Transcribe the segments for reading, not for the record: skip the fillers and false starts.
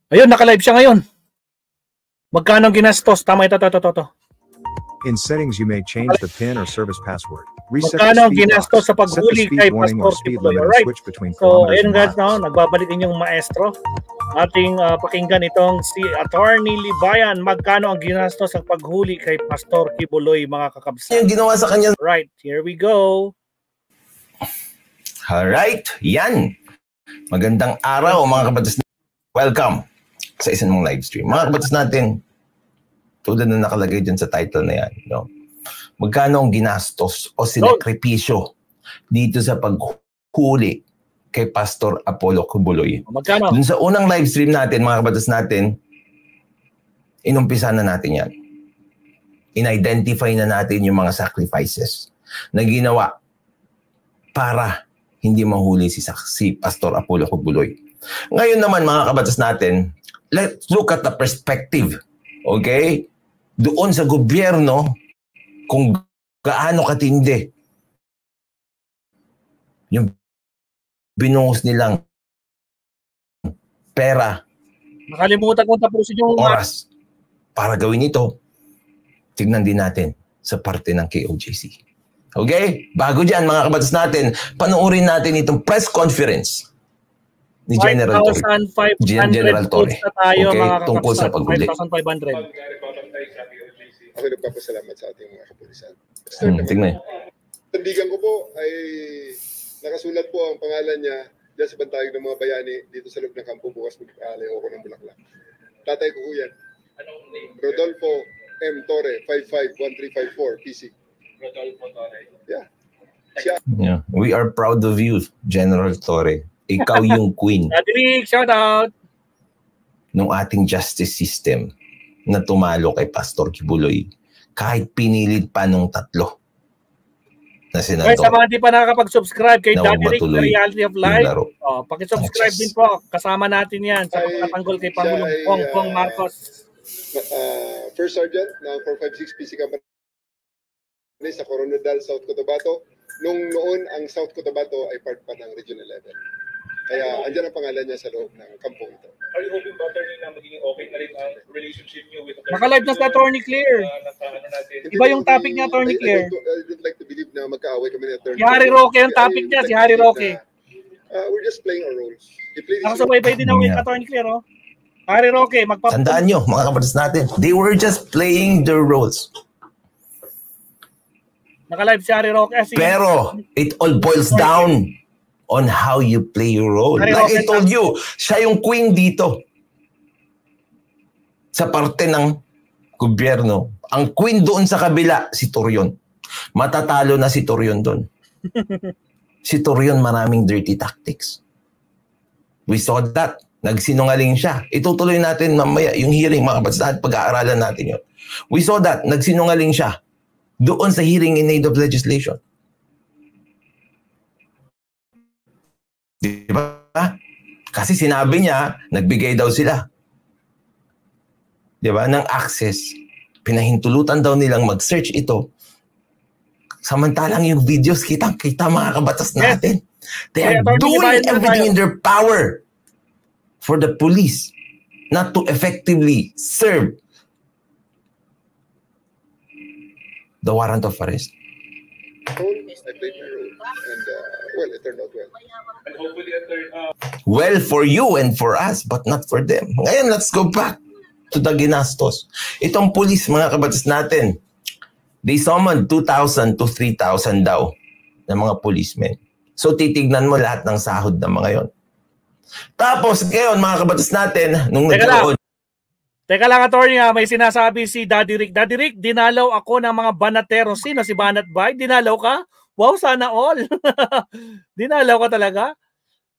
Ayun, naka-live siya ngayon. Magkano ginastos? Tama ito. In settings, you may change the PIN or service password. Reset Magkano the speed ginastos box. sa paghuli Set the kay speed warning Pastor or speed Kibuloy? limit and Alright. switch between So, kilometers ayun and guys, miles. nagbabalik inyong maestro. Ating pakinggan itong si Attorney Libayan. Magkano ang ginastos sa paghuli kay Pastor Kibuloy, mga kakabsat? Yung ginawa sa kanya. Right, here we go. Alright, yan. Magandang araw mga kabatas. Welcome sa isang mong live stream. Mga kabatas natin, tulad na nakalagay dyan sa title na yan, no? Magkano ang ginastos o sinakripisyo dito sa paghuli kay Pastor Apollo Kibuloy? Magkano? Dun sa unang live stream natin, mga kabatas natin, inumpisa na natin yan. In-identify na natin yung mga sacrifices na ginawa para hindi mahuli si Pastor Apollo Kibuloy. Ngayon naman, mga kabatas natin, let's look at the perspective. Okay? Doon sa gobyerno, kung gaano katindi yung binuhos nilang pera, Nakalimutan kong tapusin yung oras para gawin ito, tignan din natin sa parte ng KOJC. Okay? Bago dyan, mga kabatas natin, panoorin natin itong press conference ni General Torre. 5,500 Torre. Tayo, okay? Mga Tungkol sa paghuli. 5,500. Ako nagpapasalamat sa ating mga kapulisan. Tingnan. Tandigan ko po ay nakasulat po ang pangalan niya dyan sa bantayog ng mga bayani dito sa loob ng kampo bukas mag-aalayo ako ng Bulaklak. Tatay ko yan. Anong name? Rodolfo M. Torre, 551354, PC. Rodolfo Torre. Yeah. Siya. Yeah. We are proud of you, General Torre. Ikaw yung queen Adric, shout out! ng ating justice system na tumalo kay Pastor Kibuloy kahit pinilit pa nung tatlo na senador. Guys, sa mga di pa nakakapag-subscribe kay Na Daddy Rick, The Reality of Life, pakisubscribe din po. Kasama natin yan sa pagtatanggol kay Pangulong Bongbong Marcos. First Sergeant ng 456 PC Company sa Coronadal, South Cotabato. Nung noon, ang South Cotabato ay part pa ng Regional 11. Kaya andyan ang pangalan niya sa loob ng kampong ito. Are you hoping ba, attorney, na magiging okay na rin ang relationship niyo with attorney? Naka-live na si Attorney Claire. Iba yung topic niya, Attorney Claire. I don't like to believe na magkaaway kami ni Attorney. Si Harry Roque ang topic niya, si Harry Roque. We're just playing our roles. Nakasabay-bay din ako with Attorney Claire, oh. Harry Roque, Tandaan nyo, mga kabatas natin, they were just playing their roles. Naka-live si Harry Roque. Pero, it all boils down on how you play your role. Like I told you, siya yung queen dito. Sa parte ng gobyerno. Ang queen doon sa kabila, si Torion. Matatalo na si Torion doon. Si Torion maraming dirty tactics. We saw that. Nagsinungaling siya. Itutuloy natin mamaya yung hearing, mga kabatas, pag-aaralan natin yun. We saw that. Nagsinungaling siya doon sa hearing in aid of legislation. Di ba? Kasi sinabi niya, nagbigay daw sila. Di ba? Ng access. Pinahintulutan daw nilang mag-search ito. Samantalang yung videos, kitang-kita mga kabatas natin. They are doing everything in their power for the police not to effectively serve the warrant of arrest. I played my role. And, well, it turned out well. And hopefully, Well for you and for us, but not for them. Ngayon, let's go back to the ginastos. Itong police, mga kabatas natin, they summoned 2,000 to 3,000 daw ng mga policemen. So, titignan mo lahat ng sahod ng mga yon. Tapos, ngayon, mga kabatas natin, nung nagkaroon. Teka lang, attorney, may sinasabi si Daddy Rick. Daddy Rick, dinalaw ako ng mga banatero. Sino si Banat Bay? Dinalaw ka? Wow, sana all. Dinalaw ka talaga?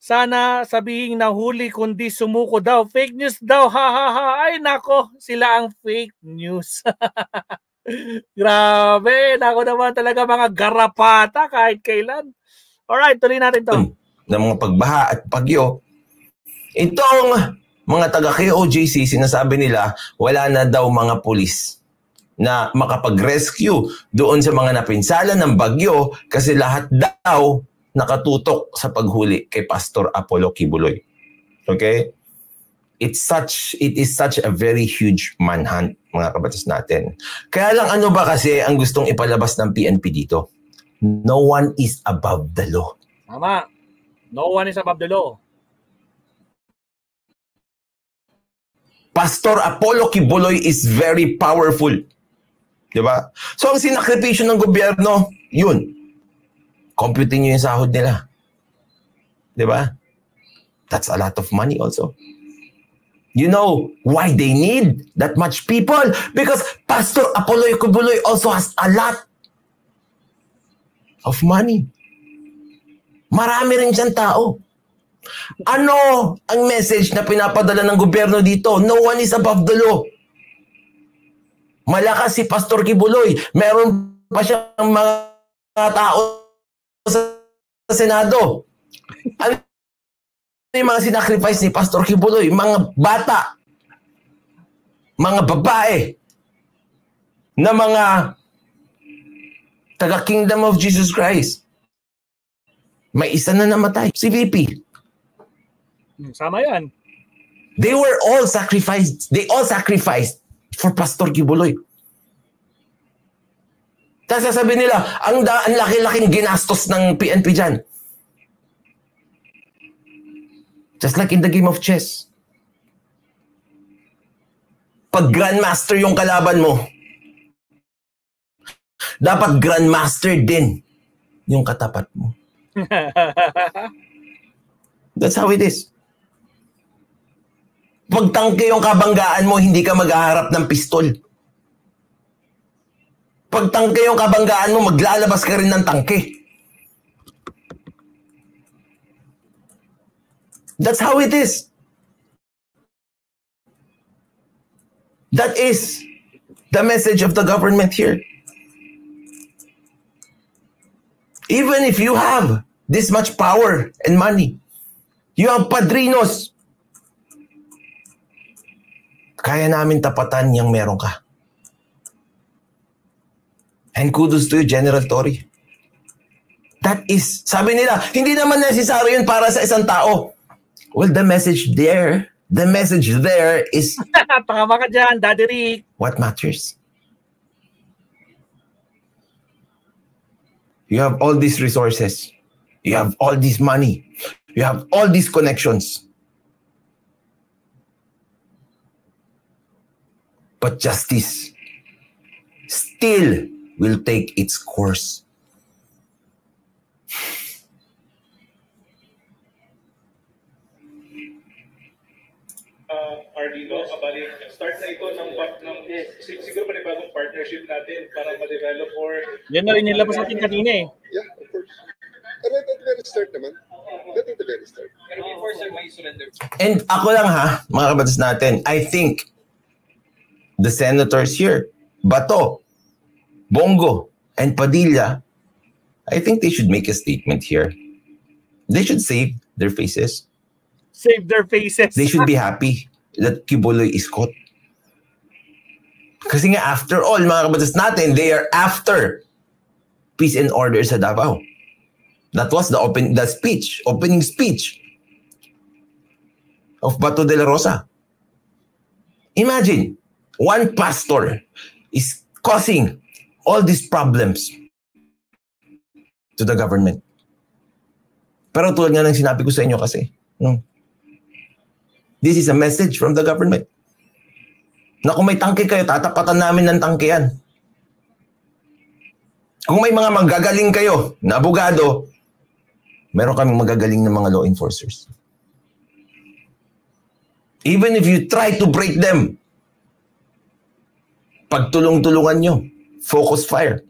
Sana sabihin na huli kundi sumuko daw. Fake news daw. Ha ha ha. Ay nako, sila ang fake news. Grabe. Nako naman talaga mga garapata kahit kailan. Alright, tuloy natin to. Ng mga pagbaha at bagyo. Itong mga taga-KOJC, sinasabi nila, wala na daw mga pulis na makapag-rescue doon sa mga napinsala ng bagyo kasi lahat daw nakatutok sa paghuli kay Pastor Apollo Kibuloy. Okay? it is such a very huge manhunt, mga kabatas natin. Kaya lang ano ba kasi ang gustong ipalabas ng PNP dito? No one is above the law. Tama. No one is above the law. Pastor Apollo Kibuloy is very powerful. Diba? So ang sinakripisyo ng gobyerno, yun. Computing nyo yung sahod nila. Diba? That's a lot of money also. You know why they need that much people? Because Pastor Apollo Kibuloy also has a lot of money. Marami rin siyang tao. Ano ang message na pinapadala ng gobyerno dito? No one is above the law. Malakas si Pastor Kibuloy. Meron pa siyang mga tao sa Senado. Ano yung mga sinacrifice ni Pastor Kibuloy? Mga bata, mga babae, na mga taga-Kingdom of Jesus Christ. May isa na namatay, si VP. Sama yan. They were all sacrificed. They all sacrificed for Pastor Kibuloy. Tapos sasabihin nila, ang laki-laking ginastos ng PNP dyan. Just like in the game of chess. Pag grandmaster yung kalaban mo, dapat grandmaster din yung katapat mo. That's how it is. Pag tangke yung kabanggaan mo, hindi ka maghaharap ng pistol. Pag tangke yung kabanggaan mo, maglalabas ka rin ng tangke. That's how it is. That is the message of the government here. Even if you have this much power and money, you have padrinos, kaya namin tapatan yung meron ka. And kudos to you, General Torre. That is, sabi nila, hindi naman necessary yun para sa isang tao. Well, the message there is Tama ka dyan, Daddy Rick. what matters. You have all these resources. You have all this money. You have all these connections. But justice still will take its course. Ardino, abali, start na ito ng siguro panibagong partnership natin para ma-develop or... Yan na rin nilabas natin kanina eh. Yeah, of course. But at the very start naman. That at the very start. Pero before sir, may surrender. And ako lang ha, mga kabatas natin, I think the senators here, Bato, Bongo, and Padilla, I think they should make a statement here. They should save their faces. Save their faces. They should be happy that Kibuloy is caught. Kasi nga, after all, mga kabatas natin, they are after peace and order sa Davao. That was the opening speech of Bato de la Rosa. Imagine, one pastor is causing all these problems to the government. Pero tulad nga ng sinabi ko sa inyo kasi, no? This is a message from the government. Na kung may tangke kayo, tatapatan namin ng tangke yan. Kung may mga magagaling kayo na abogado, meron kaming magagaling na mga law enforcers. Even if you try to break them, pagtulong-tulungan nyo, focus fire.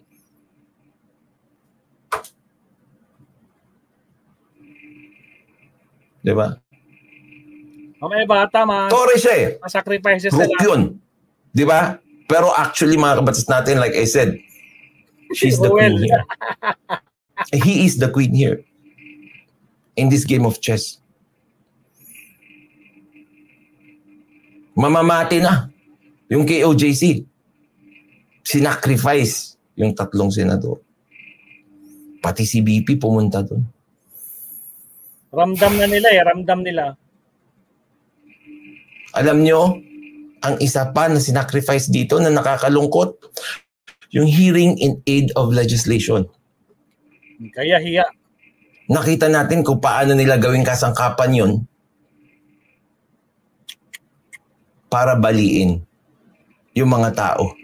Diba? May bata, Torre siya eh. sacrifices Rook nila. yun. Di ba? Pero actually, mga kabatas natin, like I said, she's the queen here. He is the queen here. In this game of chess. Mamamati na yung KOJC. Sinacrifice yung 3 senador. Pati si BP pumunta doon. Ramdam na nila eh. Ramdam nila. Alam nyo, ang isa pa na sinacrifice dito na nakakalungkot, yung hearing in aid of legislation. Kaya hiya. Nakita natin kung paano nila gawing kasangkapan yun para baliin yung mga tao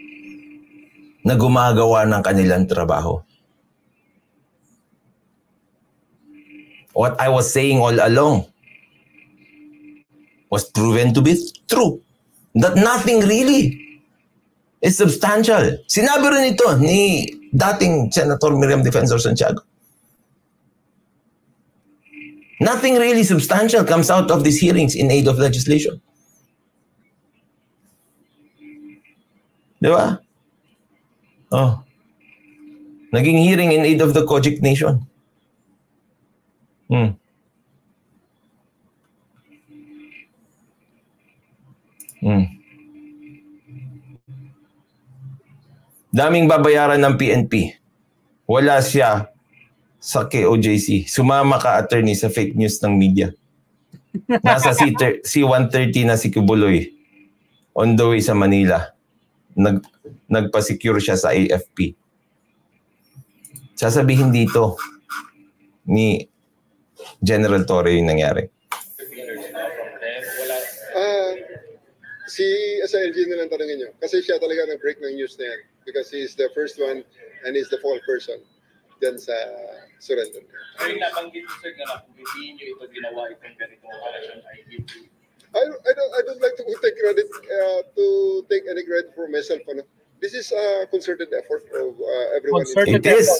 na gumagawa ng kanilang trabaho. What I was saying all along was proven to be true. That nothing really is substantial. Sinabi rin ito ni dating Senator Miriam Defensor Santiago. Nothing really substantial comes out of these hearings in aid of legislation. Di ba? Oh. Naging hearing in aid of the Kojic Nation. Daming babayaran ng PNP. Wala siya sa KOJC. Sumama ka, attorney, sa fake news ng media. Nasa C-130 na si Kibuloy on the way sa Manila. Nagpa-secure siya sa AFP. Sasabihin dito ni General Torre yung nangyari. Si SILG na lang tanongin nyo. Kasi siya talaga nag-break ng news na yan. Because he is the first one and he's the fall person dyan sa surrender. Ay, nabanggit mo sir na kung hindi nyo ito ginawa itong ganitong operasyon, I give you. I don't like to take credit to take any credit for myself. Ano? This is a concerted effort of everyone. It is.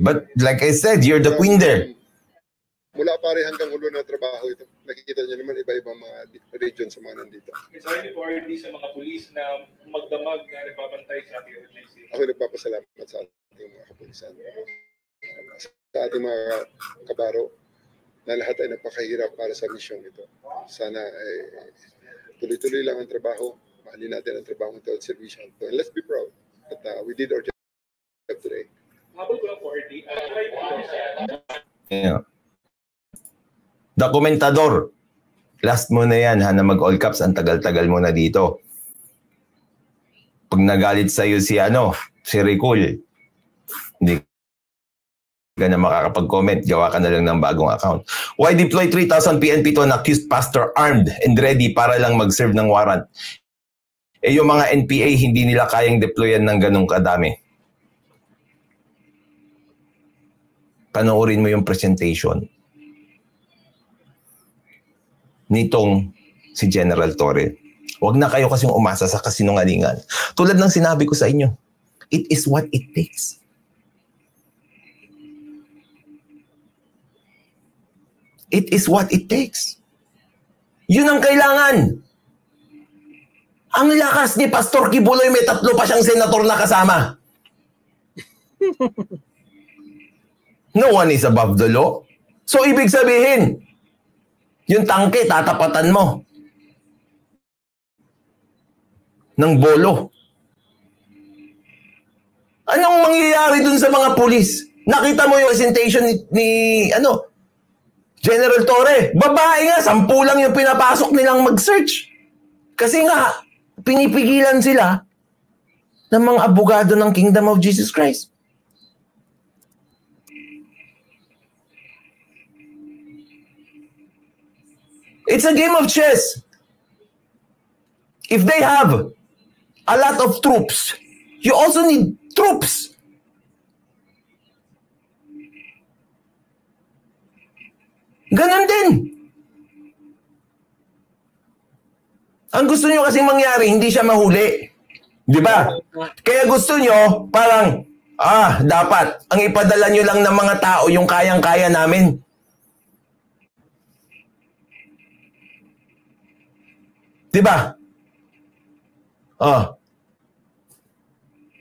But like I said, you're the queen there. Mula pare hanggang ulo na trabaho ito. Nakikita niyo naman iba-ibang mga region sa mga nandito. It's only for sa mga pulis na magdamag na nagpapantay sa ating agency. Ako nagpapasalamat sa ating mga kapulisan. Sa ating mga kabaro na lahat ay napakahirap para sa misyong ito. Sana tuloy-tuloy lang ang trabaho. Mahalin natin ang trabaho ito at servisyo ito. And let's be proud that we did our job today. Habol ko lang for RD. Yeah. Dokumentador. Last mo na yan, na mag-all caps. Ang tagal-tagal mo na dito. Pag nagalit sa'yo si Ricul, hindi ka na makakapag-comment. Gawa ka na lang ng bagong account. Why deploy 3,000 PNP to an accused pastor armed and ready para lang mag-serve ng warrant? Yung mga NPA, hindi nila kayang deployan ng ganong kadami. Panoorin mo yung presentation nitong si General Torre. Huwag na kayo kasing umasa sa kasinungalingan. Tulad ng sinabi ko sa inyo, it is what it takes. It is what it takes. Yun ang kailangan. Ang lakas ni Pastor Kibuloy, may 3 pa siyang senator na kasama. No one is above the law. So ibig sabihin, yung tangke, tatapatan mo ng bolo. Anong mangyayari dun sa mga pulis? Nakita mo yung presentation ni General Torre. Babae nga, 10 lang yung pinapasok nilang mag-search. Kasi nga, pinipigilan sila ng mga abogado ng Kingdom of Jesus Christ. It's a game of chess. If they have a lot of troops, you also need troops. Ganon din. Ang gusto nyo kasing mangyari, hindi siya mahuli. Di ba? Kaya gusto nyo, parang, dapat, ang ipadala nyo lang ng mga tao yung kayang-kaya namin. Di ba?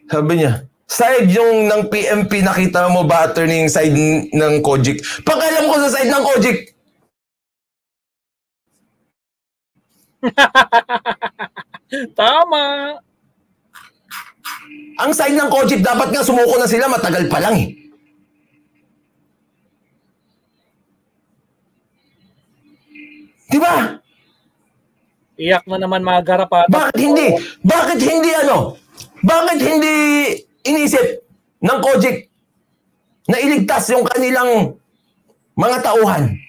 Sabi niya, side yung ng PMP, nakita mo ba, attorney, yung side ng Kojic? Pag-alam ko sa side ng Kojic. Tama. Ang side ng Kojic, dapat nga sumuko na sila, matagal pa lang eh. Di ba? Iyak na naman mga garapata. Bakit hindi? Bakit hindi ano? Bakit hindi inisip ng COGIC na iligtas yung kanilang mga tauhan?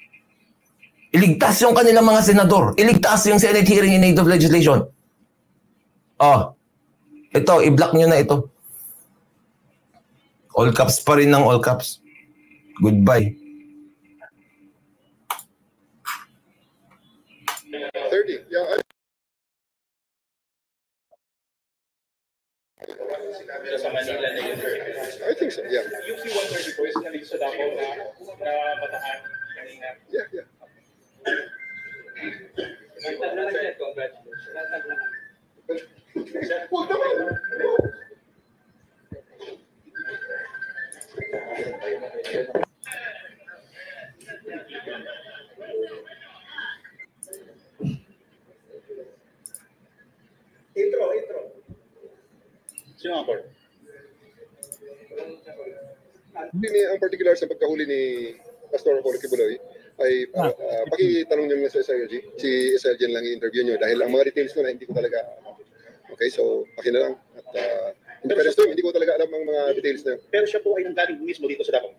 Iligtas yung kanilang mga senador. Iligtas yung Senate hearing in aid of legislation. Oh, ito, i-block nyo na ito. All caps pa rin ng all caps. Goodbye. 30. Yeah, Sa Manila na yun. I think so. Yeah. Yung si 130 po is nalito sa Davao na Bataan kanina. Yeah. Huwag naman. Intro. Sino ang court? Ang particular sa pagkahuli ni Pastor Apollo Kibuloy ay pakitanong niyo sa SILG. Si SILG lang i-interview niyo dahil ang mga details ko na hindi ko talaga. Okay, so paki na lang. At hindi ko talaga alam ang mga details na. Pero siya po ay nanggaling mismo dito sa Davao.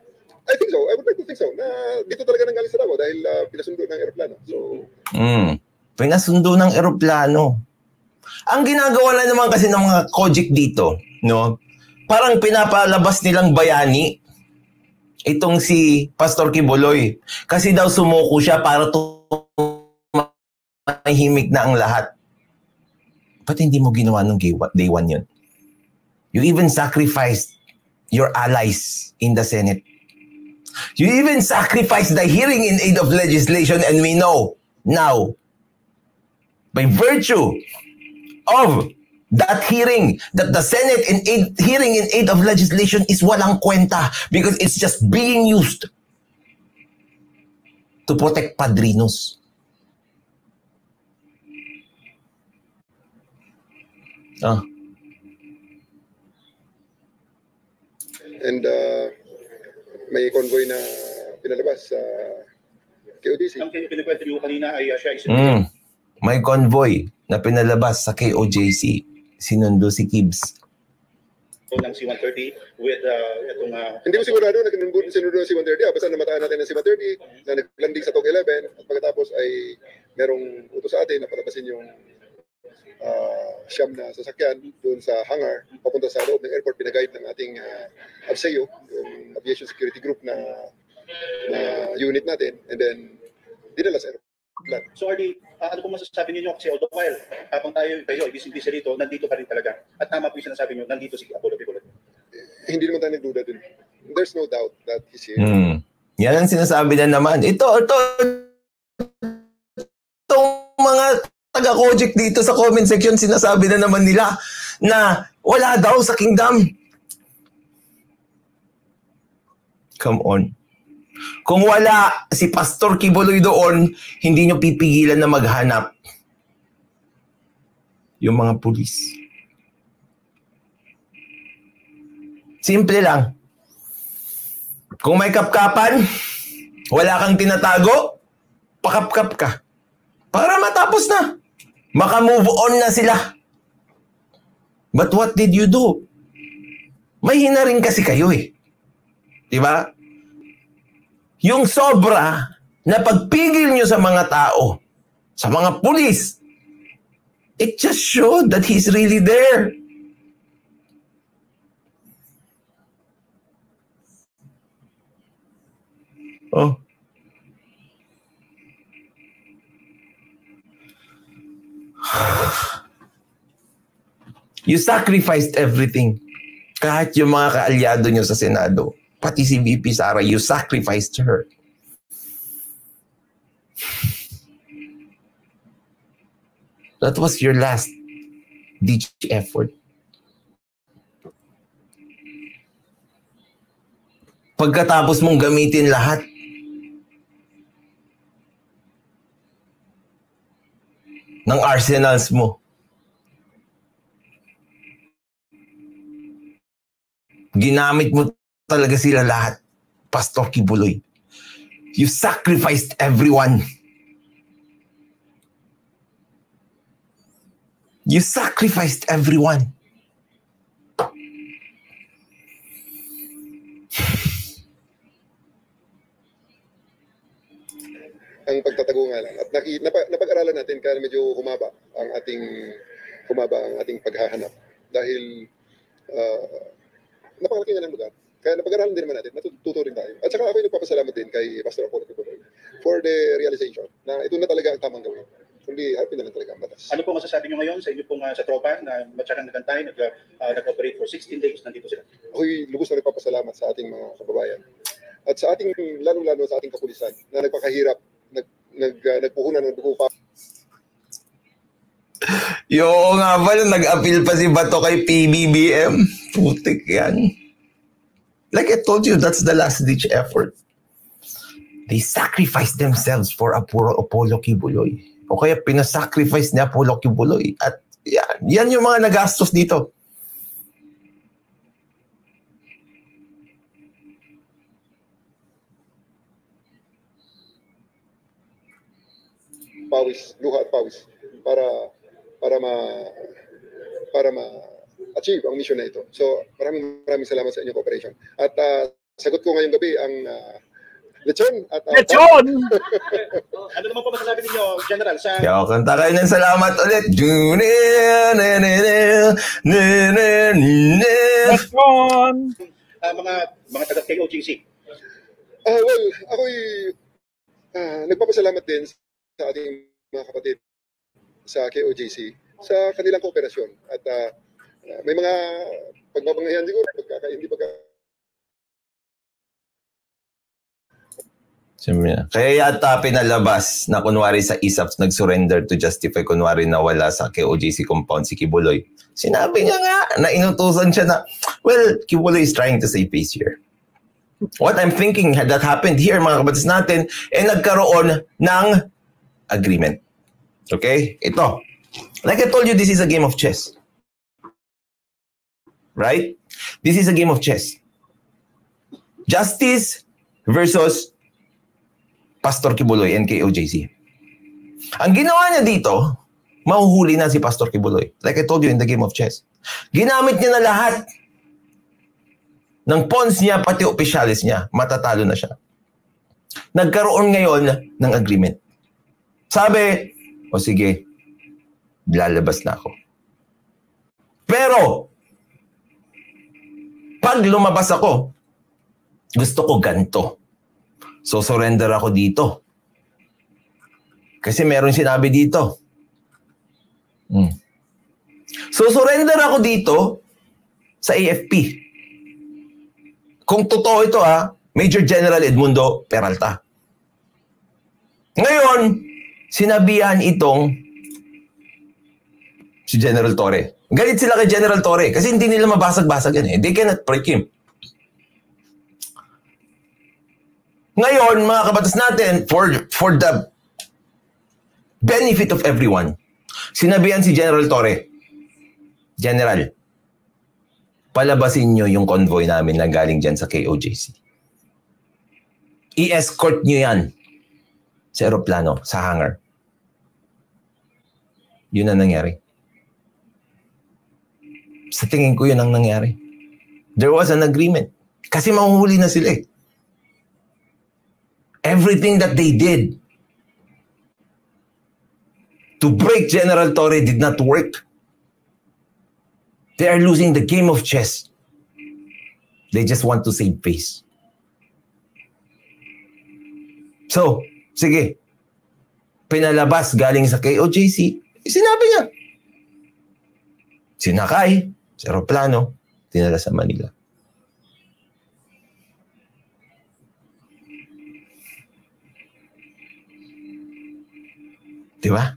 I think so. I would like to think so. Na dito talaga nanggaling sa Davao dahil pinasundo ng eroplano. So, pinasundo ng eroplano. Ang ginagawa na naman kasi ng mga COGIC dito, no? Parang pinapalabas nilang bayani itong si Pastor Kibuloy. Kasi daw sumuko siya para tumahimik na ang lahat. Ba't hindi mo ginawa nung day one yun? You even sacrificed your allies in the Senate. You even sacrificed the hearing in aid of legislation, and we know now, by virtue of that hearing, that the Senate hearing in aid of legislation is walang kwenta because it's just being used to protect padrinos. And may convoy na pinalabas sa KOJC. Ang pinikwento niyo kanina ay siya ay May convoy na pinalabas sa KOJC. Sinundo si Gibbs. ng C-130 with itong... Hindi ko sigurado na sinundo ng C-130. Basta namataan natin ng C-130 na naglanding sa TOG 11 at pagkatapos ay merong utos sa atin na palabasin yung siyam na sasakyan doon sa hangar papunta sa loob ng airport. Pinaguide ng ating ABSEO, yung Aviation Security Group na unit natin, and then dinala sa airport. So RD, ano po masasabi niyo kasi although while habang kayo busy dito, nandito pa rin talaga. At tama po yung sinasabi niyo, nandito si Apollo Kibuloy. Hindi naman tayo nagduda dun. There's no doubt that he's here. Yan ang sinasabi na naman. Itong mga taga-COGIC dito sa comment section, sinasabi na naman nila na wala daw sa kingdom. Come on. Kung wala si Pastor Kibuloy doon, hindi nyo pipigilan na maghanap yung mga pulis. Simple lang. Kung may kapkapan, wala kang tinatago, pakapkap ka. Para matapos na. Maka-move on na sila. But what did you do? May hina rin kasi kayo eh. Diba? Yung sobra na pagpigil nyo sa mga tao, sa mga pulis, it just showed that he's really there. Oh. You sacrificed everything. Kahit yung mga kaalyado nyo sa Senado. Pati si VP Sara, you sacrificed her. That was your last ditch effort. Pagkatapos mong gamitin lahat, ng arsenals mo, ginamit mo talaga sila lahat, Pastor Kibuloy. You sacrificed everyone. You sacrificed everyone. Ang pagtatago nga lang. At napag-aralan natin kaya medyo humaba ang ating paghahanap. Dahil napakalaki nga ng lugar. Kaya napag-aralan din naman natin, natututo rin tayo. At saka ako nagpapasalamat din kay Pastor Apollo for the realization na ito na talaga ang tamang gawin. Kundi harapin na lang talaga ang batas. Ano po masasabi nyo ngayon sa inyo pong sa tropa na matyagang nagantay, nag-operate for 16 days, nandito sila? Ako'y lubos na nagpapasalamat sa ating mga kababayan. At sa ating, lalong-lalo sa ating kapulisan na nagpakahirap, nagpuhunan ng dugo pa. Yo nga pala, nag-appeal pa si Bato kay PBBM. Putik yan. Like I told you, that's the last-ditch effort. They sacrificed themselves for Apollo Kibuloy. O kaya pinasacrifice niya Apollo Kibuloy. At yan yung mga nagastos dito. Pawis, luha at pawis para ma-achieve ang mission na ito. So, maraming salamat sa inyong cooperation. At sagot ko ngayong gabi ang lechon at Lechon! Ano naman po masasabi ninyo, General, sa... Kaya kanta kayo ng salamat ulit. Lechon! mga taga-KOGC? Well, ako'y nagpapasalamat din sa ating mga kapatid sa KOJC sa kanilang kooperasyon. At may mga pagbabangayan siguro, hindi pagka... Kaya yata pinalabas na kunwari sa ISAPS nag-surrender to justify kunwari na wala sa KOJC compound si Kibuloy. Sinabi niya nga na inutusan siya na, well, Kibuloy is trying to save face here. What I'm thinking that happened here, mga kabatas natin, nagkaroon ng agreement. Okay? Ito. Like I told you, this is a game of chess. Right? This is a game of chess. Justice versus Pastor Kibuloy and KOJC. Ang ginawa niya dito, mahuhuli na si Pastor Kibuloy. Like I told you in the game of chess. Ginamit niya na lahat ng pawns niya, pati opisyalis niya. Matatalo na siya. Nagkaroon ngayon ng agreement. Sabi, o sige, lalabas na ako. Pero, pag lumabas ako, gusto ko ganito. So, surrender ako dito. Kasi meron sinabi dito. So, surrender ako dito sa AFP. Kung totoo ito Major General Edmundo Peralta. Ngayon, sinabihan itong si General Torre. Galit sila kay General Torre kasi hindi nila mabasag-basag yan They cannot break him. Ngayon, mga kabatas natin, for the benefit of everyone, sinabihan si General Torre, General, palabasin nyo yung convoy namin na galing dyan sa KOJC. I-escort nyo yan sa aeroplano, sa hangar. Yun ang nangyari. Sa tingin ko yun ang nangyari. There was an agreement. Kasi mahuhuli na sila Everything that they did to break General Torre did not work. They are losing the game of chess. They just want to save face. So, sige. Pinalabas galing sa KOJC. Sinabi niya. Sinakay sa aeroplano, dinala sa Manila. Diba?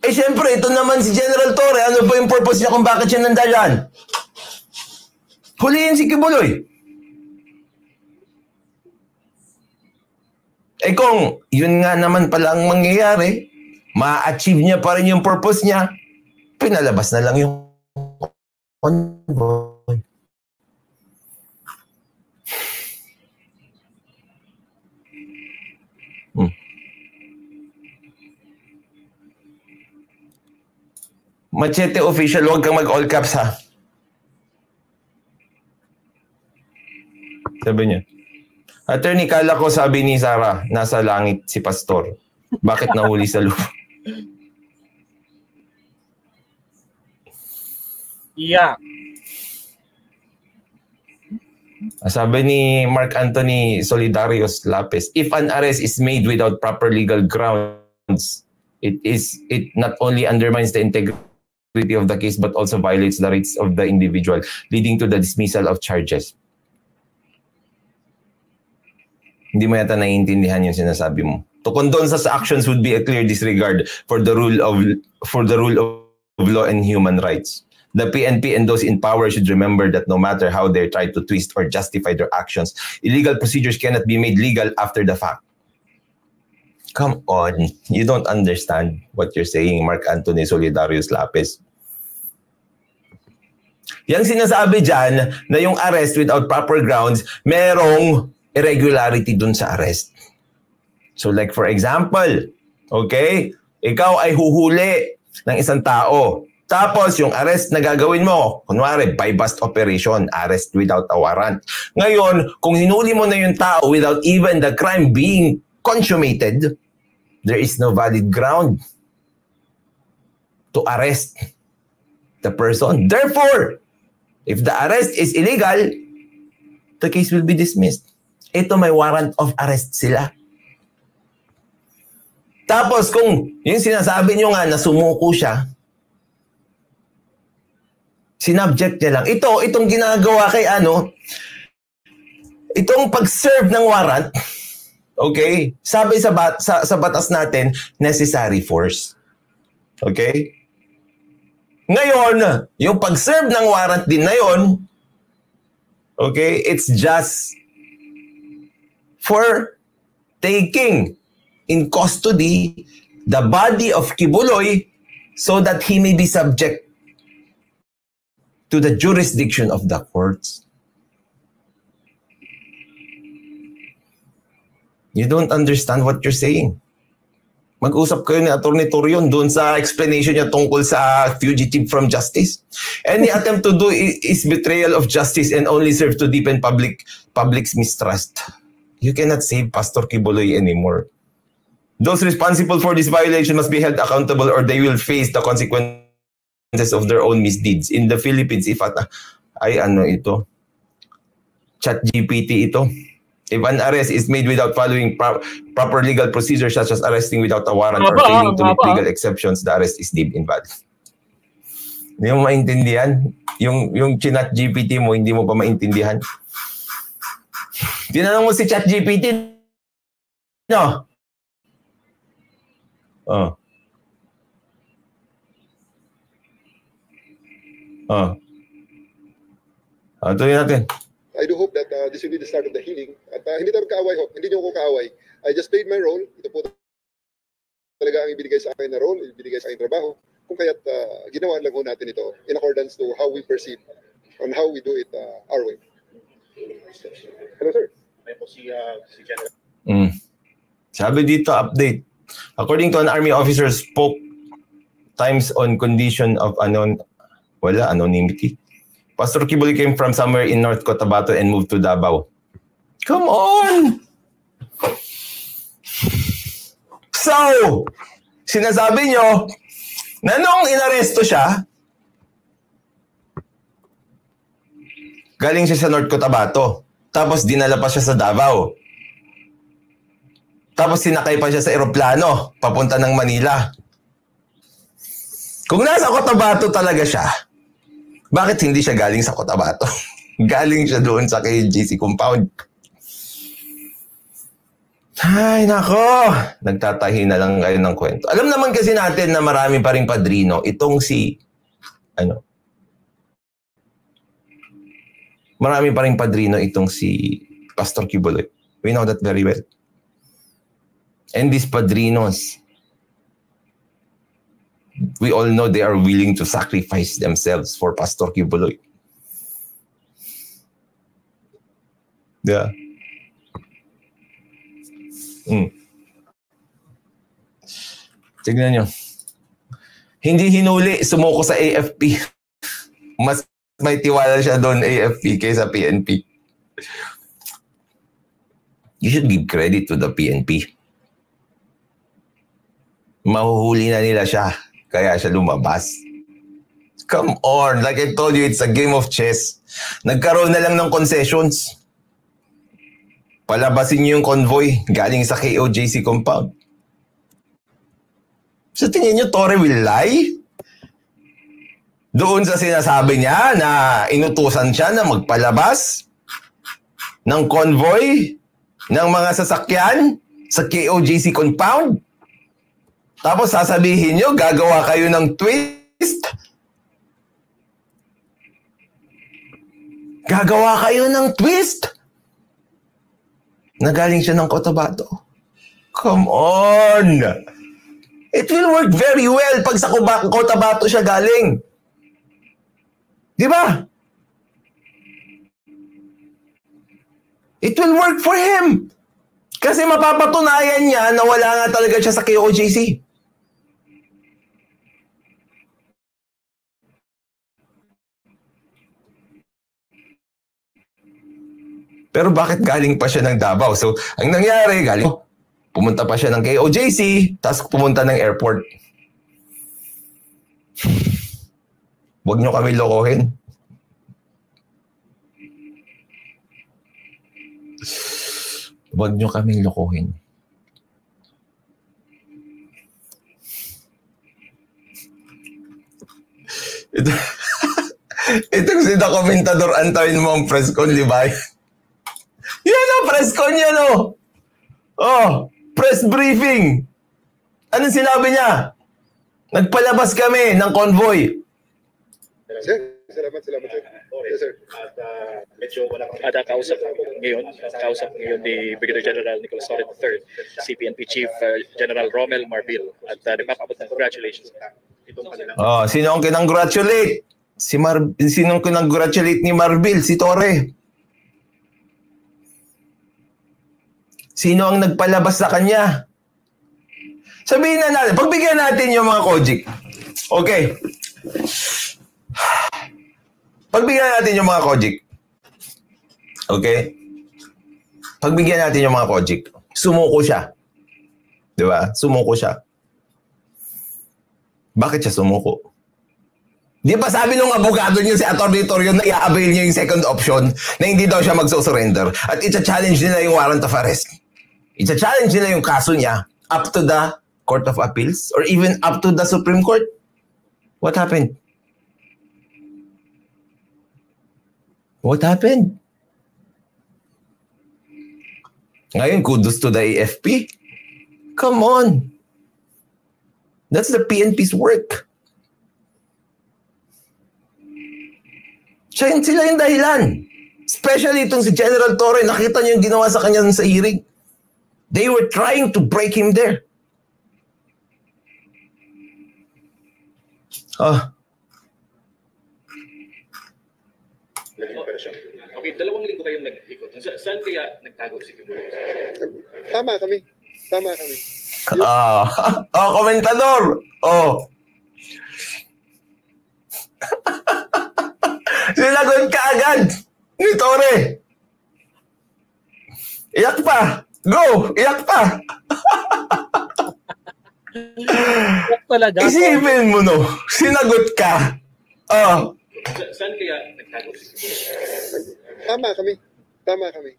Siyempre, ito naman si General Torre. Ano ba yung purpose niya kung bakit siya nandalan? Huliin si Kibuloy. Kung yun nga naman pala ang mangyayari, ma-achieve niya pa rin yung purpose niya, pinalabas na lang yung convoy. Machete official, huwag kang mag-all caps ha. Sabi niya. Attorney, kala ko sabi ni Sarah, nasa langit si Pastor. Bakit nahuli sa lupa? Yeah. Sabi ni Mark Anthony Solidarius Lapis, if an arrest is made without proper legal grounds, it not only undermines the integrity of the case but also violates the rights of the individual, leading to the dismissal of charges. Hindi mo yata naiintindihan yung sinasabi mo. To condone such actions would be a clear disregard for the rule of law and human rights. The PNP and those in power should remember that no matter how they try to twist or justify their actions, illegal procedures cannot be made legal after the fact. Come on, you don't understand what you're saying, Mark Anthony Solidarius Lapis. Yang sinasabi dyan na yung arrest without proper grounds, merong irregularity dun sa arrest. So like for example, okay, ikaw ay huhuli ng isang tao. Tapos yung arrest na gagawin mo, kunwari by bust operation, arrest without a warrant. Ngayon, kung hinuli mo na yung tao without even the crime being consummated, there is no valid ground to arrest the person. Therefore, if the arrest is illegal, the case will be dismissed. Ito may warrant of arrest sila. Tapos kung yung sinasabi nyo nga na sumuko siya, sinubject niya lang. Itong ginagawa kay itong pag-serve ng warrant, okay, sabi sa batas natin, necessary force. Okay? Ngayon, yung pag-serve ng warrant din na yun, okay, it's just for taking in custody the body of Kibuloy so that he may be subject to the jurisdiction of the courts. You don't understand what you're saying. Mag-usap kayo ni Atty. Torion doon sa explanation niya tungkol sa fugitive from justice. Any attempt to do is betrayal of justice and only serve to deepen public's mistrust. You cannot save Pastor Kibuloy anymore. Those responsible for this violation must be held accountable or they will face the consequences of their own misdeeds. In the Philippines, if ito, ChatGPT ito. If an arrest is made without following proper legal procedures such as arresting without a warrant or failing to meet legal exceptions, the arrest is deemed invalid. Hindi mo maintindihan? Yung ChatGPT mo, hindi mo pa maintindihan? Tinanong mo si ChatGPT, no? Oh. Tuloy natin. I do hope that this will be the start of the healing. At hindi tayo kaaway ho. Hindi niyo ko kaaway. I just played my role. Ito po talaga ang ibinigay sa akin na role, ibinigay sa akin trabaho. Kung kaya't ginawa lang ho natin ito in accordance to how we perceive on how we do it our way. Hello, sir. May po si General. Sabi dito, update. According to an army officer spoke times on condition of anonymity. Pastor Kibuloy came from somewhere in North Cotabato and moved to Davao. Come on! So, sinasabi nyo na nung inaresto siya, galing siya sa North Cotabato. Tapos dinala pa siya sa Davao. Tapos sinakay pa siya sa eroplano papunta ng Manila. Kung nasa Cotabato talaga siya, bakit hindi siya galing sa Cotabato? Galing siya doon sa KGC compound. Ay, nako. Nagtatahi na lang kayo ng kwento. Alam naman kasi natin na marami pa ring padrino. Itong marami pa ring padrino itong si Pastor Kibuloy. We know that very well. And these padrinos, we all know they are willing to sacrifice themselves for Pastor Kibuloy. Yeah. Tignan nyo. Hindi hinuli, sumuko sa AFP. Mas may tiwala siya doon AFP kaysa PNP. You should give credit to the PNP. Mahuhuli na nila siya, kaya siya lumabas. Come on, like I told you, it's a game of chess. Nagkaroon na lang ng concessions. Palabasin niyo yung convoy galing sa KOJC compound. So tingin niyo, Torre will lie? Doon sa sinasabi niya na inutusan siya na magpalabas ng convoy ng mga sasakyan sa KOJC compound? Tapos sasabihin niyo, gagawa kayo ng twist? Gagawa kayo ng twist? Nagaling siya ng Cotabato. Come on! It will work very well pag sa Cotabato siya galing. Di ba? It will work for him. Kasi mapapatunayan niya na wala nga talaga siya sa KOJC. Pero bakit galing pa siya ng Davao? So, ang nangyari, pumunta pa siya ng KOJC, tapos pumunta ng airport. Huwag niyo kami lokohin. Huwag niyo kaming lokohin. Itong si The Komentador, antayin mo ang press con, di ba? Yan o, press con yan o. Oh, press briefing. Anong sinabi niya? Nagpalabas kami ng convoy. Sir, salamat, sir. Yes, sir. Medyo wala kang Kausap ngayon ni Brigadier General Nicolas Torre III, CPNP Chief General Romel Marbil, at nagpapabot ng congratulations. Oh, sino ang kinongratulate? Sino ang kinongratulate ni Marbil? Si Torre. Sino ang nagpalabas sa kanya? Sabihin na natin, pagbigyan natin yung mga Kojik. Okay. Pagbigyan natin yung mga Kojik. Okay? Pagbigyan natin yung mga Kojik. Sumuko siya. Di ba? Sumuko siya. Bakit siya sumuko? Di ba sabi nung abogado niyo si Atty. Torrio na i-avail niya yung second option na hindi daw siya magsusurrender at i-challenge nila yung warrant of arrest. I-challenge nila yung kaso niya up to the Court of Appeals or even up to the Supreme Court. What happened? What happened? Ngayon, kudos to the AFP. Come on. That's the PNP's work. Sila yung dahilan. Especially itong si General Torre, nakita niyo yung ginawa sa kanya sa hearing. They were trying to break him there. Okay, 2 linggo kayong nag-ikot. Saan kaya nagtago si Kibuloy? Tama kami. Komentador. Sinagot ka agad ni Torre. Iyak pa. Go! Iyak pa! Iyak talaga. Isipin mo no, sinagot ka. Saan kaya nagtago si Kibuloy? Tama kami.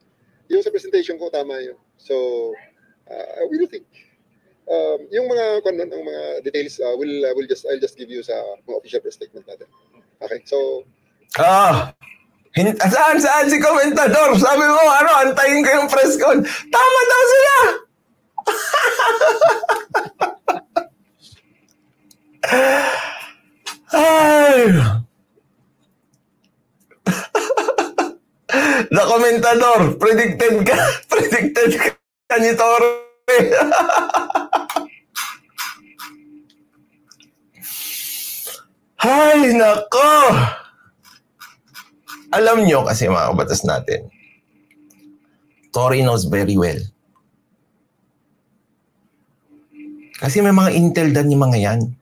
Yung sa presentation ko, tama yun. So, we will think. Yung mga ang mga details, I'll just give you sa mga official press statement natin. Okay, so... Saan si Komentador? Sabi mo, antayin ko yung press con. Tama daw sila! Ay! The Komentador, predicted ka ni Torre. Ay, nako! Alam nyo kasi mga kabatas natin, Torre knows very well. Kasi may mga intel dan yung mga yan.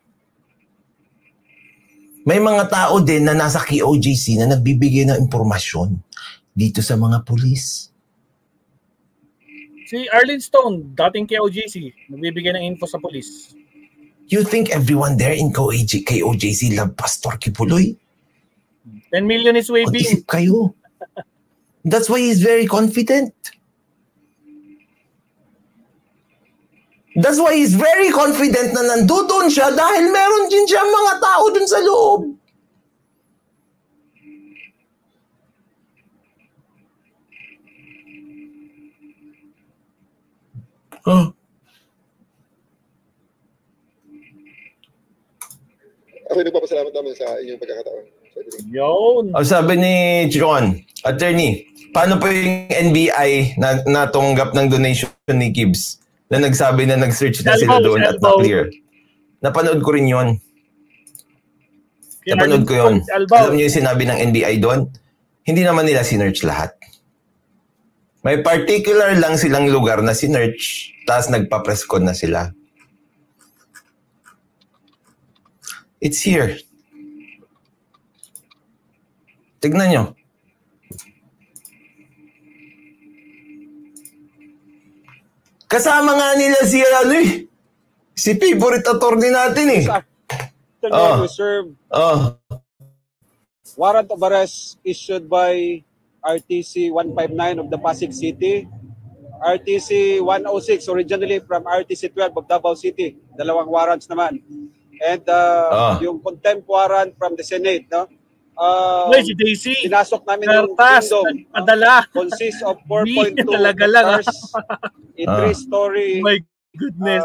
May mga tao din na nasa KOJC na nagbibigay ng impormasyon dito sa mga pulis. Si Arlene Stone, dating KOJC, nagbibigay ng info sa polis. You think everyone there in KOJC love Pastor Kibuloy? 10 million is waving. Isip kayo. That's why he's very confident. That's why he's very confident na nandoon siya dahil meron din siya mga tao dun sa loob. Huh? Ako nagpapasalamat naman sa inyong pagkakataon. Yun. Sabi ni Chicon, attorney, paano po yung NBI na natunggap ng donation ni Gibbs? Na nagsabi na nag-search na sila doon at na-clear. Napanood ko rin yun. Napanood ko yun. Alam niyo yung sinabi ng NBI doon? Hindi naman nila sinearch lahat. May particular lang silang lugar na sinearch, tapos nagpa-press con na sila. It's here. Tignan nyo. Kasama nga nila si si favorite attorney natin eh. Reserve. Warrant of arrest issued by RTC 159 of the Pasig City, RTC 106 originally from RTC 12 of Davao City. Dalawang warrants naman. And yung contempt warrant from the Senate, no? Si Daisy. Pinasok namin yung Kingdom. Consists of 4.2 hectares, a 3-story my goodness.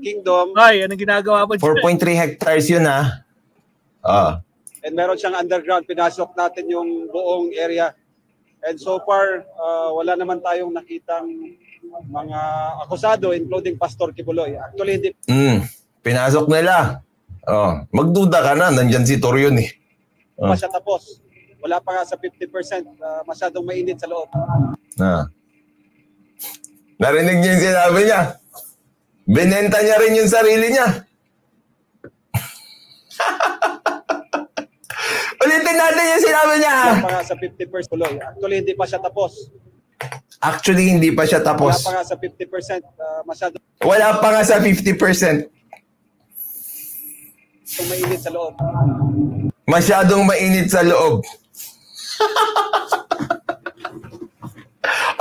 Kingdom. Ay, anong ginagawa mo? 4.3 hectares yun ah. And meron siyang underground. Pinasok natin yung buong area. And so far, wala naman tayong nakitang mga akusado, including Pastor Kibuloy. Actually, hindi. Pinasok nila. Magduda ka na, nandyan si Torion eh. Pa siya tapos. Wala pa nga sa 50%. Masyadong mainit sa loob. Narinig niyo yung sinabi niya. Binenta niya rin yung sarili niya. Ulitin natin yung sinabi niya. Wala pa nga sa 50%. Actually, hindi pa siya tapos. Actually, hindi pa siya tapos. Wala pa nga sa 50%. Masyadong Wala pa nga sa 50%. mainit sa loob. Masyadong mainit sa loob.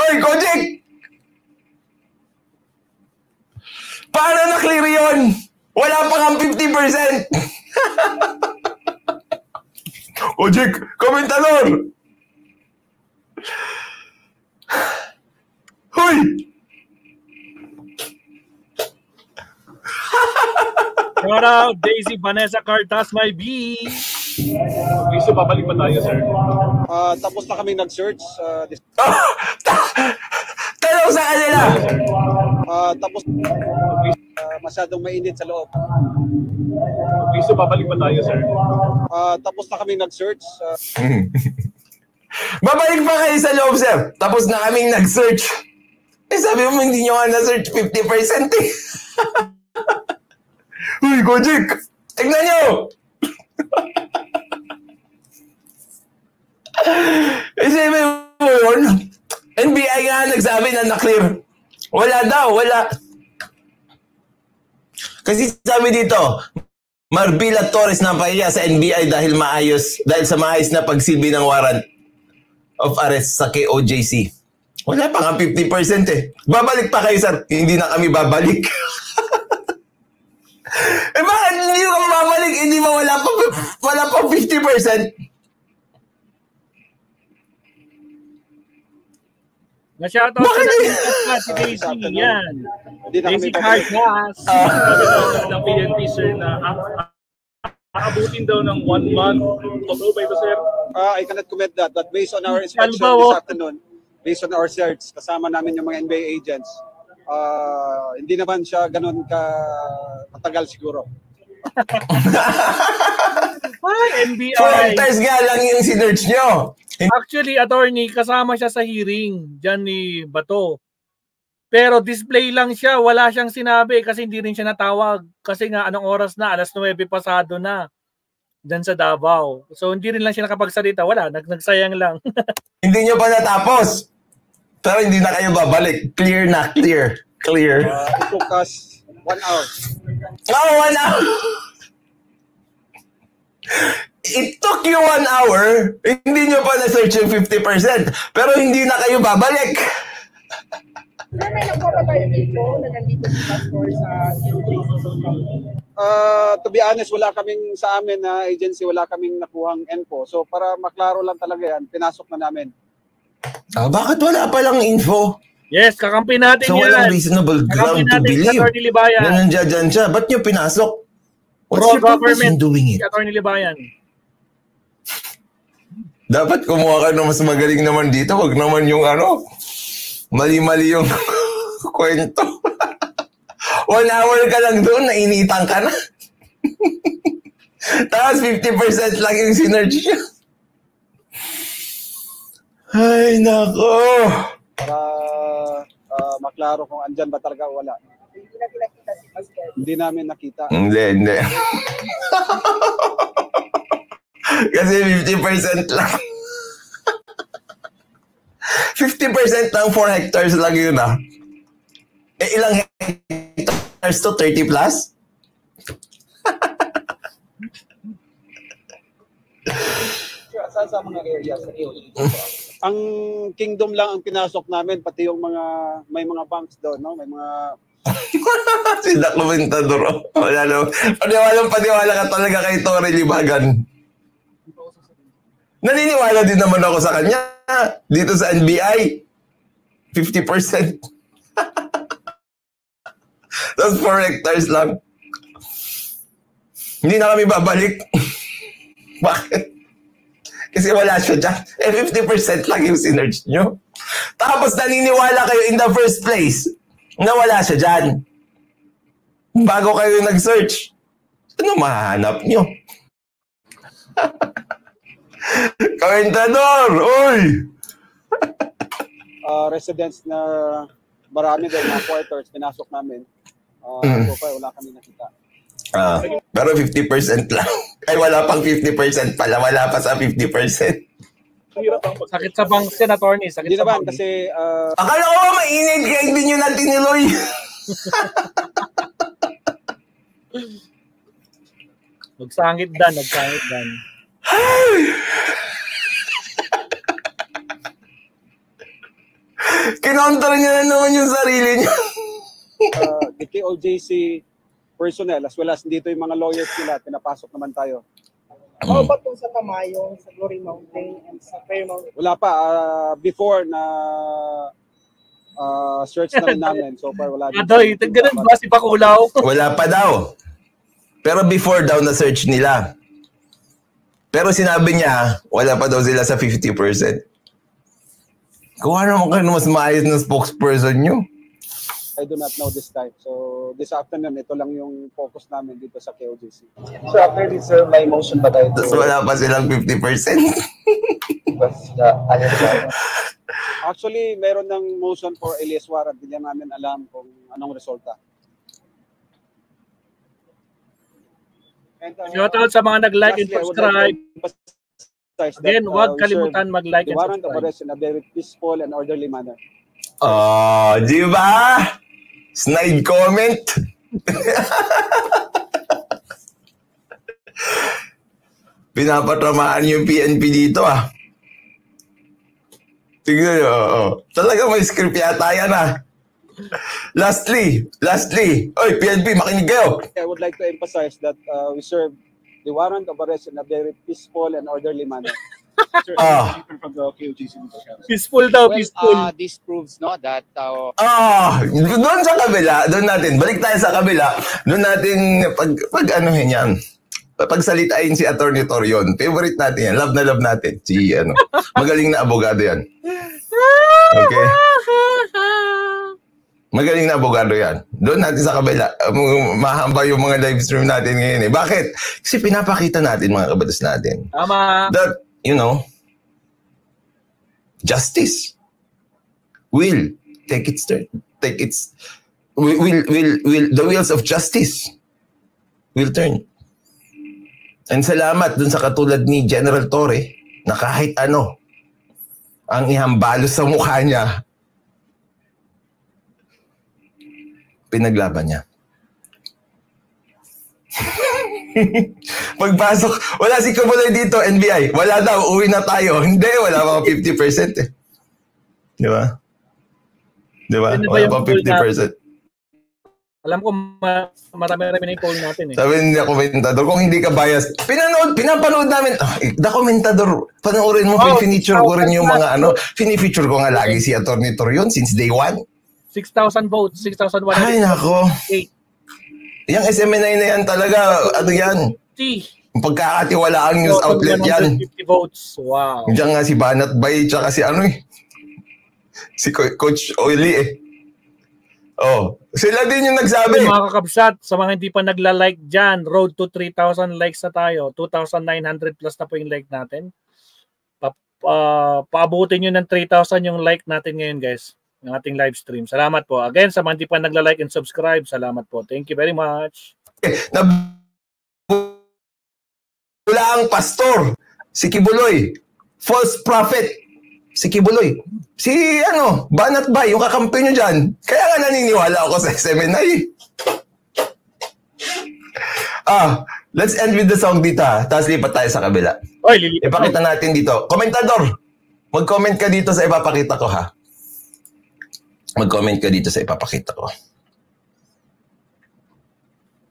Oy, Kojik! Paano na-clear yun? Wala pa kang 50%. Kojik, komentador! Hoy! Shout out, Daisy Vanessa Cartas, my B. So, babalik pa tayo, sir? Tapos na kami nag-search. Tanong sa kanila! Tapos masyadong mainit sa loob. So, babalik pa tayo, sir? Tapos na kami nag-search. Babalik pa kayo sa loob, sir. Tapos na kaming nag-search. Sabi mo, hindi nyo nga na-search 50% eh. Uy, Kojik! Tignan nyo! Isipin mo yun, NBI nga nagsabi na na-clear. Wala daw, wala. Kasi sabi dito, Marbila Torres napahiya sa NBI dahil sa maayos na pagsilbi ng warrant of arrest sa KOJC. Wala pa nga 50% eh. Babalik pa kayo, sir. Hindi na kami babalik. Bakit hindi ka babalik? Hindi mo wala pa 50%? Na-shoutout ko na si Daisy. Yan. Daisy Cartas. Ng PNP, sir, na aabutin daw ng 1 month. Totoo ba ito, sir? I cannot comment that. But based on our inspection this afternoon, based on our search, kasama namin yung mga NBA agents, hindi naman siya ganun katagal siguro. NBI. 4 hectares nga lang yung sinerch nyo. Actually, attorney, kasama siya sa hearing dyan ni Bato. Pero display lang siya, wala siyang sinabi kasi hindi rin siya natawag. Kasi nga, anong oras na? 9:00 pasado na. dyan sa Davao. So hindi rin lang siya nakapagsalita. Wala, nagsayang lang. Hindi nyo pa natapos. Pero hindi na kayo babalik. Clear na, clear. Clear. It took us 1 hour. Oh, 1 hour! It took you 1 hour. Hindi nyo pa na-search yung 50%. Pero hindi na kayo babalik. May nagpapa tayo dito na nandito si Pastor sa To be honest, wala kaming sa amin na agency, wala kaming nakuhang info. So para maklaro lang talaga yan, pinasok na namin. Bakit wala palang info? Yes, kakampi natin So yan. walang reasonable ground to believe Attorney Libayan. na nandiyan siya. Ba't nyo pinasok? What's your purpose in doing it? Attorney Libayan. Dapat kumuha ka ng mas magaling naman dito. Wag naman yung mali-mali yung kwento. 1 hour ka lang doon, nainitan ka na. Tapos 50% lang yung synergy niya. Ay, nako. Para maklaro kung andyan ba talaga o wala. Hindi natin nakita si Pastor. Hindi namin nakita. Hindi. Kasi 50% lang. 50% lang 4 hectares lang yun ilang hectares to? 30 plus? Sa mga areas sa ang kingdom lang ang pinasok namin, pati yung may mga banks doon, no? May mga Si Dokumentador. Wala naman. Paniwala ka talaga kay Torre Libagan. Naniniwala din naman ako sa kanya. Dito sa NBI, 50%. Tapos 4 hectares lang. Hindi na kami babalik. Bakit? Kasi wala siya dyan. 50% lang yung synergy nyo. Tapos naniniwala kayo in the first place na wala siya dyan. Bago kayo nag-search, ano mahanap nyo? Komentador! Uy! Residents na marami doon, mga quarters, pinasok namin. So far, wala kami nakita. Pero 50% lang. Ay, wala pang 50% pala. Wala pa sa 50%. Sakit sa banks yan, attorney. Sakit Hindi sa naman, banks. kasi Akala ko mainit kaya hindi nyo na tiniloy. Nagsangit dan. Kinontra niya na naman yung sarili niya. the KOJC personnel as well as dito yung mga lawyers nila, pinapasok naman tayo. How about sa Tamayong, sa Glory Mountain, and sa Fairmount? Wala pa. Before na search na rin namin. So far, wala. Adoy, ganun ba si Bakulaw? Wala pa daw. Pero before daw na search nila. Pero sinabi niya, wala pa daw sila sa 50%. Kung ano kayo mas maayos na spokesperson nyo. I do not know this time. So this afternoon, ito lang yung focus namin dito sa KOJC. So after this, sir, may motion ba tayo? Tapos wala pa silang 50%. Actually, meron ng motion for alias warrant. Hindi namin alam kung anong resulta. And, Shoutout sa mga nag-like and subscribe. Again, huwag kalimutan mag-like the and warrant of subscribe. arrest in a very peaceful and orderly manner. Di ba? Snide comment. Pinapatramaan yung PNP dito Tignan nyo, talaga may script yata yan Lastly, oy PNP, makinig kayo. I would like to emphasize that we serve the warrant of arrest in a very peaceful and orderly manner. Peaceful daw, peaceful. This proves that Doon sa kabila, doon natin, balik tayo sa kabila, doon natin pag-anuhin yan. Pagsalitain si Attorney Torion. Favorite natin yan. Love na love natin. Magaling na abogado yan. Okay? Magaling na abogado yan. Doon natin sa kabila. Mahamba yung mga live stream natin ngayon Bakit? Kasi pinapakita natin mga kabatas natin. Tama. That, justice will take its turn. The wheels of justice will turn. And salamat dun sa katulad ni General Torre na kahit ano ang ihambalos sa mukha niya, pinaglaban niya. Pagpasok, wala si Kabuloy dito, NBI. Wala daw, uwi na tayo. Hindi, wala mga 50% eh. Di ba? Di ba? Wala pa 50%. Alam ko marami-rami na yung poll natin eh. Sabi ni Komentador, kung hindi ka biased, pinapanood namin. The Komentador, panoorin mo, pinifeature ko rin yung mga ano. Pinifeature ko nga lagi si Atty. Torion since day one. 6,000 votes, 6,100. Ay, nako. Yung SMNI na yan talaga, ano yan? Yung pagkakatiwalaang news outlet yan. 150 votes, wow. Diyan nga si Banat Bay, tsaka si ano eh. Si Coach Oily eh. Oh, sila din yung nagsabi. Mga kakabsat, sa mga hindi pa nagla-like dyan, road to 3,000 likes na tayo. 2,900 plus na po yung like natin. Paabutin nyo ng 3,000 yung like natin ngayon, guys. Yung ating live stream. Salamat po. Again, sa mga hindi pa nagla-like and subscribe, salamat po. Thank you very much. Wala ang pastor, si Kibuloy. False prophet, si Kibuloy. Si ano, Banat Bay, yung kakampi nyo dyan. Kaya nga naniniwala ako sa SMNI. Let's end with the song dito ha. Tapos lipat tayo sa kabila. Oy, ipakita natin dito. Komentador, mag-comment ka dito sa ipapakita ko ha. Mag-comment ka dito sa ipapakita ko.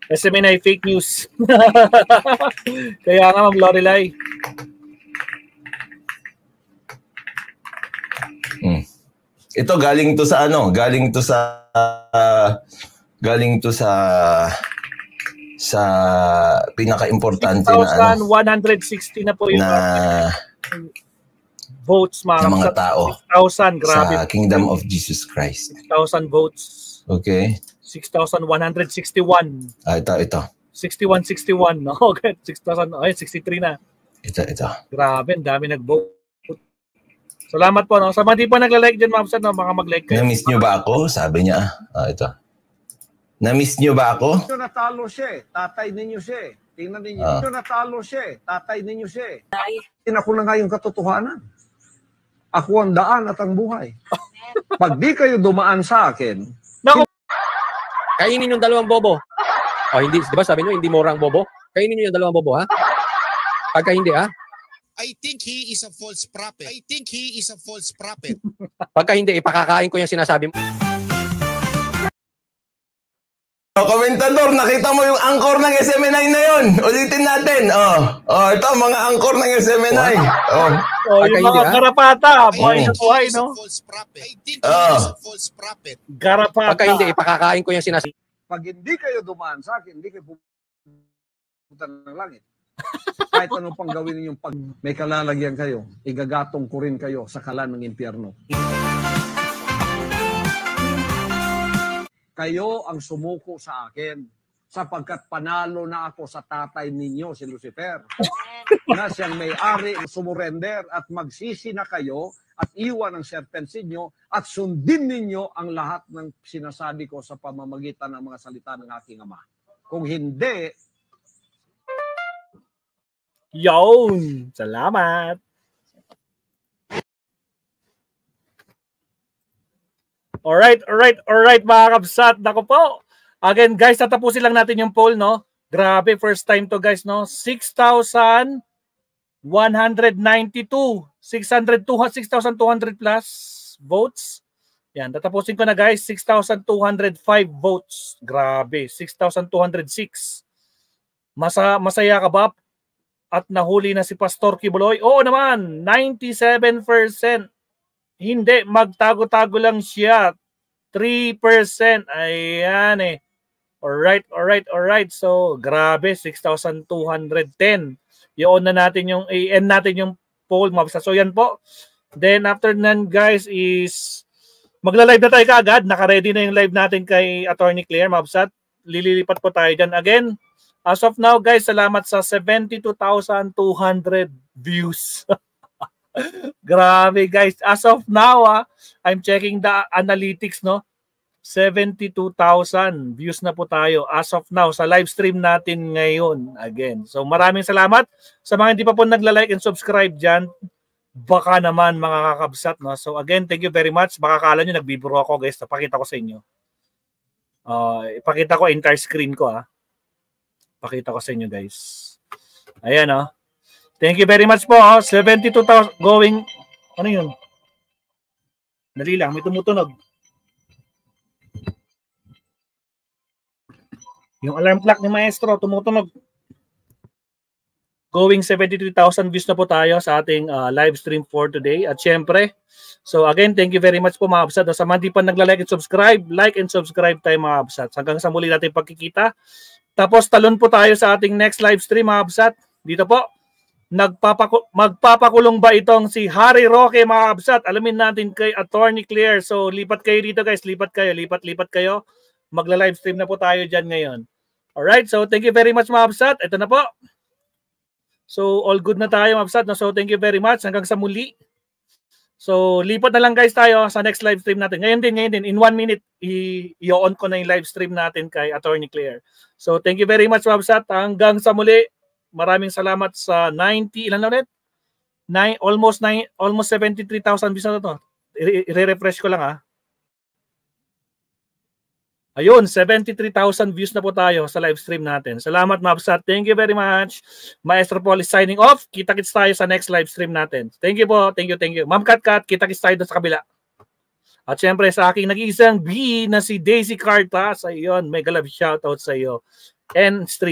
SMNI fake news. Kaya nga, Ma'am Lorelai. Ito galing to sa ano, galing to sa pinaka-importante na ano, 160 na po yung votes mga tao 6,000, grabe. Sa Kingdom of Jesus Christ. 6,000 votes. Okay. 6,161. Ito. 61. No, okay. 6,000. Ay, 63 na. Ito. Grabe, ang dami nag-vote. Salamat po. No? Sa mga di pa nagla-like dyan, Ma'am Sat, no? Baka mag-like kayo. Na-miss nyo ba ako? Sabi niya. Ito. Na-miss nyo ba ako? Ito natalo siya. Tatay ninyo siya. Tingnan ninyo. Ito natalo siya. Tatay ninyo siya. Ako na nga yung katotohanan. Ako ang daan at ang buhay. Pag di kayo dumaan sa akin, kainin yung dalawang bobo. Hindi, di ba sabi nyo, hindi morang bobo? Kainin nyo yung dalawang bobo, ha? Pagka hindi, ha? I think he is a false prophet. Pagka hindi, ipakakain ko yung sinasabi mo. Komentador, nakita mo yung angkor ng SMNI na yun. Ulitin natin. Ito, mga angkor ng SMNI. Yung mga garapata. Buhay na buhay, no? Garapata. Pagka hindi, ipakakain ko yung sinasabi. Pag hindi kayo dumaan sa akin, hindi kayo pupunta ng langit. Kahit anong pang gawin ninyong pag may kalalagyan kayo, igagatong ko rin kayo sa kalan ng impyerno. Kayo ang sumuko sa akin sapagkat panalo na ako sa tatay ninyo, si Lucifer, na siyang may-ari, sumurrender at magsisi na kayo at iwan ang serpents ninyo at sundin ninyo ang lahat ng sinasabi ko sa pamamagitan ng mga salita ng aking Ama. Kung hindi, yun! Salamat! Alright, mga kabsat. Naku po. Again, guys, tatapusin lang natin yung poll, no? Grabe, first time to, guys, no? 6,192. 6,200 plus votes. Yan, tatapusin ko na, guys. 6,205 votes. Grabe, 6,206. Masaya ka ba? At nahuli na si Pastor Kibuloy? Oo naman, 97%. Hindi, magtago-tago lang siya. 3%. Ayan eh. Alright. So, grabe, 6,210. I-on na natin yung, i-end natin yung poll. So, yan po. Then, after nan, guys, is magla-live na tayo kaagad. Naka-ready na yung live natin kay Attorney Claire Mabsat. Lililipat po tayo dyan. Again, as of now, guys, salamat sa 72,200 views. Grabe, guys. As of now, I'm checking the analytics, no? 72,000 views na po tayo as of now sa live stream natin ngayon again. So maraming salamat sa mga hindi pa po nagla-like and subscribe dyan. Baka naman mga kakabsat. No? So again, thank you very much. Baka kala nyo nagbibiro ako guys. Napakita ko sa inyo. Ipakita ko entire screen ko. Pakita ko sa inyo guys. Ayan Thank you very much po. 72,000 going. Ano yun? Dali lang. May tumutunog. Yung alarm clock ni Maestro, tumutunog. Going 73,000 views na po tayo sa ating live stream for today. At syempre, so again, thank you very much po mga absat. Sa mga di pa nagla-like and subscribe, like and subscribe tayo mga absat. Hanggang sa muli natin pagkikita. Tapos talon po tayo sa ating next live stream mga absat. Dito po, magpapakulong ba itong si Harry Roque mga absat? Alamin natin kay Attorney Claire. So lipat kayo dito guys, lipat kayo. Magla-live stream na po tayo dyan ngayon. Alright, so thank you very much mga absat. Ito na po. So all good na tayo mga absat. So thank you very much. Hanggang sa muli. So lipat na lang guys tayo sa next live stream natin. Ngayon din. In 1 minute, i-on ko na yung live stream natin kay Attorney Claire. So thank you very much mga absat. Hanggang sa muli. Maraming salamat sa 90. Ilan na ulit? Almost 73,000 views na ito. I-refresh ko lang Ayun, 73,000 views na po tayo sa live stream natin. Salamat, Mabsat. Thank you very much. Maestro Paul is signing off. Kita-kits tayo sa next live stream natin. Thank you po. Thank you. Ma'am Kat, kita-kits tayo doon sa kabila. At syempre, sa aking nag-iisang B na si Daisy Cartas. Ayun, mega love shoutout sa iyo. And stream.